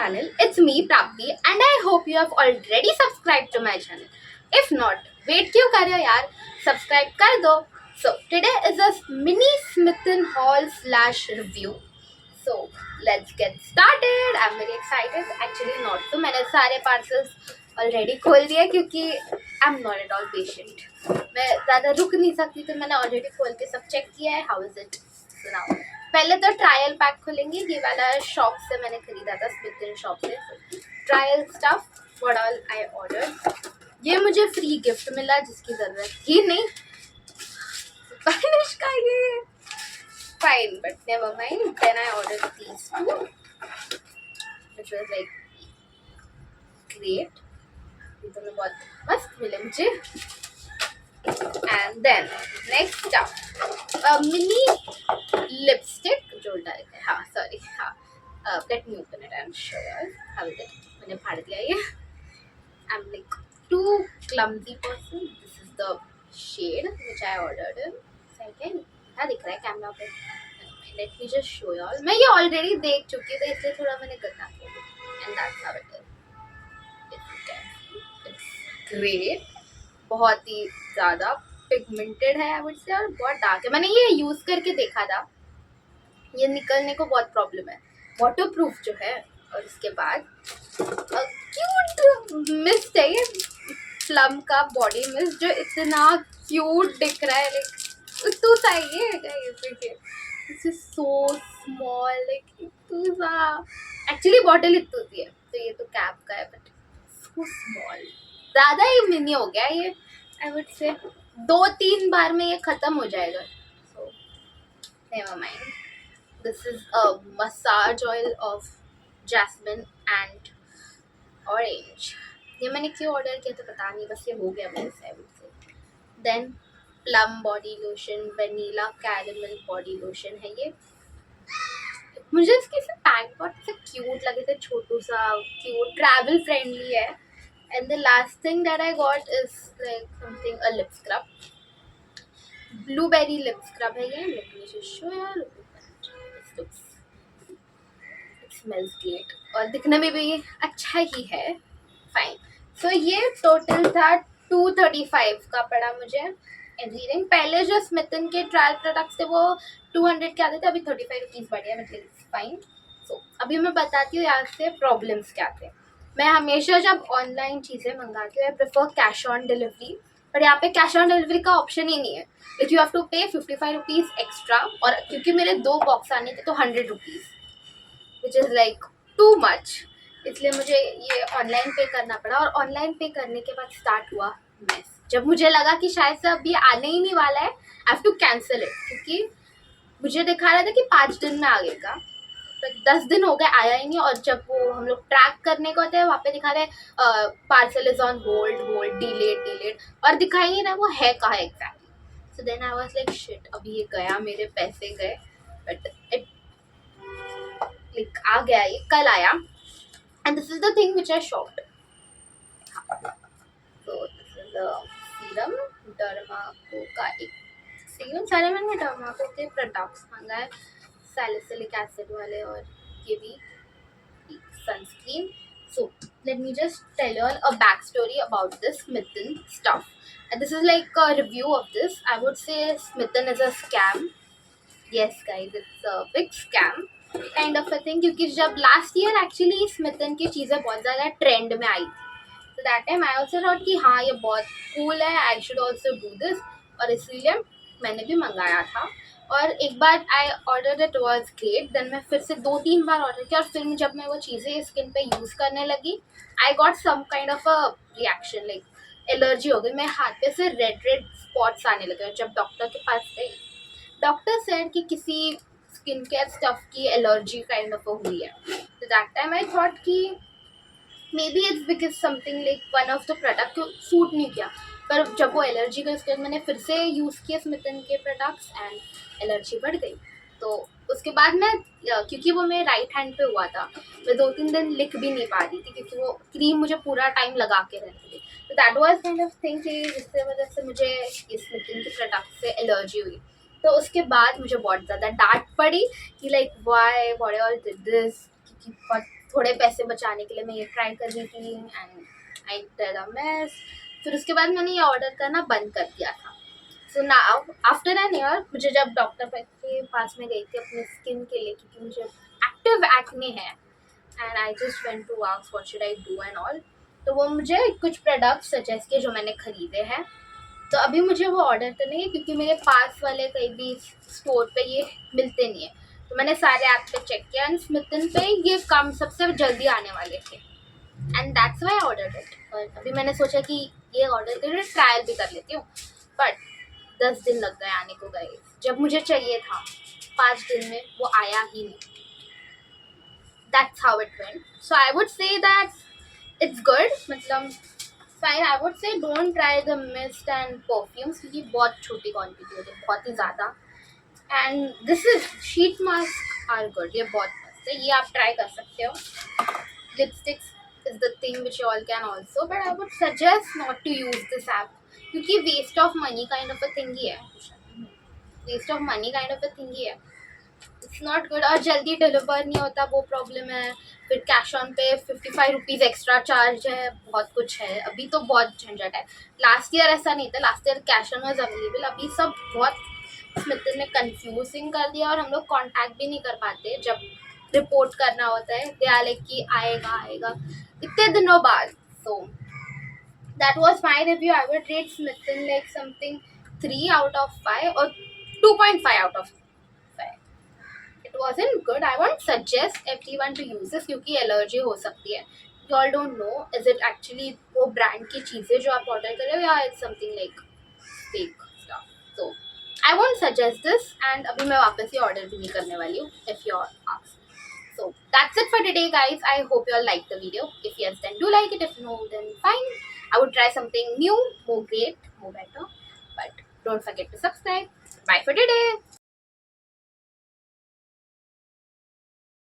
channel. It's me Prapti and I hope you have already subscribed to my channel. If not, wait क्यों कर रहे हो यार? Subscribe कर दो. So today is a mini Smith and Hall slash review. So let's get started. I'm very excited. Actually not तो मैंने सारे parcels already खोल दिए क्योंकि I'm not at all patient. मैं ज़्यादा रुक नहीं सकती तो मैंने already खोल के सब check किया है. How is it? So now पहले तो ट्रायल पैक खोलेंगे. ये वाला शॉप से मैंने खरीदा था, स्मिथ एंड शॉप से. Trial stuff what all I order. ये मुझे फ्री गिफ्ट मिला जिसकी जरूरत ही नहीं. स्पेनिश का ये fine but never mind. Then I order these two which was like great. ये दोनों बहुत मस्त मिले मुझे. And then next stuff mini lipstick जो डाल के. हाँ सॉरी. हाँ let me open it and show you how is it. मैंने फाड़ दिया ये. I am like too clumsy person. This is the shade which I ordered in second. क्या दिख रहा है कैमरा पे? Let me just show you all. मैं ये ऑलरेडी देख चुकी थी इसलिए थोड़ा मैंने गंदा किया. And that's how it is. It's great. बहुत ही ज़्यादा पिगमेंटेड है आई वुड से और बहुत डार्क है. मैंने ये यूज़ करके देखा था. ये निकलने को बहुत प्रॉब्लम है. वाटरप्रूफ जो है. और उसके बाद क्यूट मिस्ट है ये प्लम का बॉडी मिस्ट जो इतना क्यूट दिख रहा है. लाइक इतू सा ये this is so small. Like इतू सा. एक्चुअली बॉटल इतू सी है तो ये तो कैप का है बट सो स्मॉल. ज़्यादा ही मिनी हो गया ये आई वुड से. 2-3 बार में ये ख़त्म हो जाएगा. So never mind. This is a massage oil of jasmine and orange. ये मैंने क्यों ऑर्डर किया तो पता नहीं, बस ये हो गया मेरे से I would say. Then plum body lotion. Vanilla caramel body lotion है ये. मुझे इसके से पैक बहुत से क्यूट लगे थे. छोटू सा क्यूट ट्रैवल फ्रेंडली है. And the last thing that I got is like something, a lip scrub. Blueberry lip scrub है ये. Let me just show you. It smells great और दिखने में भी अच्छा ही है. Fine. So ये टोटल था 235 का पड़ा मुझे एवरीथिंग. पहले जो स्मिथन के ट्रायल प्रोडक्ट्स थे वो 200 के आते थे. अभी 35 रुपीज़ बढ़िया. मतलब फाइन. सो अभी मैं बताती हूँ यहाँ से प्रॉब्लम्स क्या थे. मैं हमेशा जब ऑनलाइन चीज़ें मंगाती हूँ I prefer cash on delivery. पर यहाँ पे कैश ऑन डिलीवरी का ऑप्शन ही नहीं है. लाइक यू हैव टू पे 55 रुपीज़ एक्स्ट्रा. और क्योंकि मेरे 2 बॉक्स आने थे तो 100 rupees which is like too much. इसलिए मुझे ये ऑनलाइन पे करना पड़ा. और ऑनलाइन पे करने के बाद स्टार्ट हुआ मेस. जब मुझे लगा कि शायद से अब ये आने ही नहीं वाला है I have to cancel it. क्योंकि मुझे दिखा रहा था कि 5 दिन में आएगा. 10 दिन हो गए आया ही नहीं. और जब वो हम लोग ट्रैक करने को होते हैं वहाँ पे दिखा रहे parcel is on hold delayed और दिखा ही नहीं रहा वो है कहाँ exactly. So then I was like shit अभी ये गया, मेरे पैसे गए. बट इट लाइक आ गया. ये कल आया. And this is the thing which I shopped. So this is the serum. Dermaco का एक सीरम. सारे मैंने डर्माको के प्रोडक्ट्स मंगाए है. सैलिसिलिक एसिड वाले और ये भी sunscreen. So let me just tell you all a backstory about this Smith & stuff. And this is like a review of this. I would say Smith & is a scam. Yes guys, it's a big scam kind of a thing. क्योंकि जब last year actually Smith & की चीज़ें बहुत ज़्यादा trend में आई थी. So that time I also thought कि हाँ ये बहुत cool है, I should also do this. और इसलिए मैंने भी मंगाया था. और एक बार I order it was great. Then मैं फिर से 2-3 बार ऑर्डर किया. और फिर जब मैं वो चीज़ें स्किन पे यूज़ करने लगी I got some kind of a reaction. Like allergy हो गई. मेरे हाथ पे से रेड स्पॉट्स आने लगे. जब डॉक्टर के पास गई डॉक्टर सेड कि किसी स्किन केयर स्टफ की एलर्जी काइंड ऑफ हुई है. तो दैट टाइम आई थॉट कि may be it's because something like one of the product suit नहीं किया. पर जब वो एलर्जी का उसके बाद मैंने फिर से यूज़ किए स्मिथन के प्रोडक्ट्स एंड एलर्जी बढ़ गई. तो उसके बाद मैं क्योंकि वो मेरे राइट हैंड पे हुआ था मैं 2-3 दिन लिख भी नहीं पा रही थी क्योंकि वो क्रीम मुझे पूरा टाइम लगा के रहती थी. तो that was kind of thing कि जिसकी वजह से मुझे इस स्मिथन के प्रोडक्ट से एलर्जी हुई. तो उसके बाद मुझे बहुत ज़्यादा डांट पड़ी कि like why all did this. क्योंकि बहुत थोड़े पैसे बचाने के लिए मैं ये ट्राई कर रही थी and I did a mess. फिर उसके बाद मैंने ये ऑर्डर करना बंद कर दिया था। So now after an year मुझे जब डॉक्टर के पास में गई थी अपने स्किन के लिए, क्योंकि मुझे एक्टिव एक्ने है and I just went to ask what should I do and all, तो वो मुझे कुछ प्रोडक्ट्स सजेस्ट किए जो मैंने खरीदे हैं। तो अभी मुझे वो ऑर्डर करने है क्योंकि मेरे पास वाले कहीं भी स्टोर पे ये मिलते नहीं है। तो मैंने सारे ऐप पे चेक किया एंड स्मिथन पे ये काम सबसे जल्दी आने वाले थे and that's why I ordered it. और अभी मैंने सोचा कि ये ऑर्डर करके ट्रायल भी कर लेती हूँ, बट 10 दिन लग गए आने को। गए जब मुझे चाहिए था 5 दिन में वो आया ही नहीं। That's how it went. So I would say that it's good, मतलब fine. I would say don't try the mist and perfumes क्योंकि बहुत छोटी क्वांटिटी होती है, बहुत ही ज़्यादा। And this is sheet mask are good, ये बहुत मस्त है, ये आप ट्राई कर सकते हो। Lipsticks is the thing which you all can also, but I would suggest not to use this app क्योंकि waste of money kind of a thing ही है, waste of money kind of a thing ही है। It's not good और जल्दी deliver नहीं होता, वो प्रॉब्लम है। फिर कैश ऑन पे 55 रुपीज़ एक्स्ट्रा चार्ज है, बहुत कुछ है। अभी तो बहुत झंझट है, लास्ट ईयर ऐसा नहीं था, last year cash on was available. अभी सब बहुत स्मिथन ने कंफ्यूजिंग कर दिया और हम लोग कॉन्टैक्ट भी नहीं कर पाते जब रिपोर्ट करना होता है। दे आर लाइक कि आएगा आएगा इतने दिनों बाद। So that was my review. I would rate स्मिथन like something 3 out of 5 और 2.5 out of 5। It wasn't good. I won't suggest everyone to use this क्योंकि एलर्जी हो सकती है। You all don't know is it actually वो brand की चीज़ें जो आप ऑर्डर कर रहे हो या it's something like fake stuff. So I won't suggest this and अभी मैं वापस ही ऑर्डर भी नहीं करने वाली हूँ if you ask. So that's it for today guys. I hope you all liked the video. If yes then do like it, if no then fine. I would try something new, more great, more better. But don't forget to subscribe. Bye for today.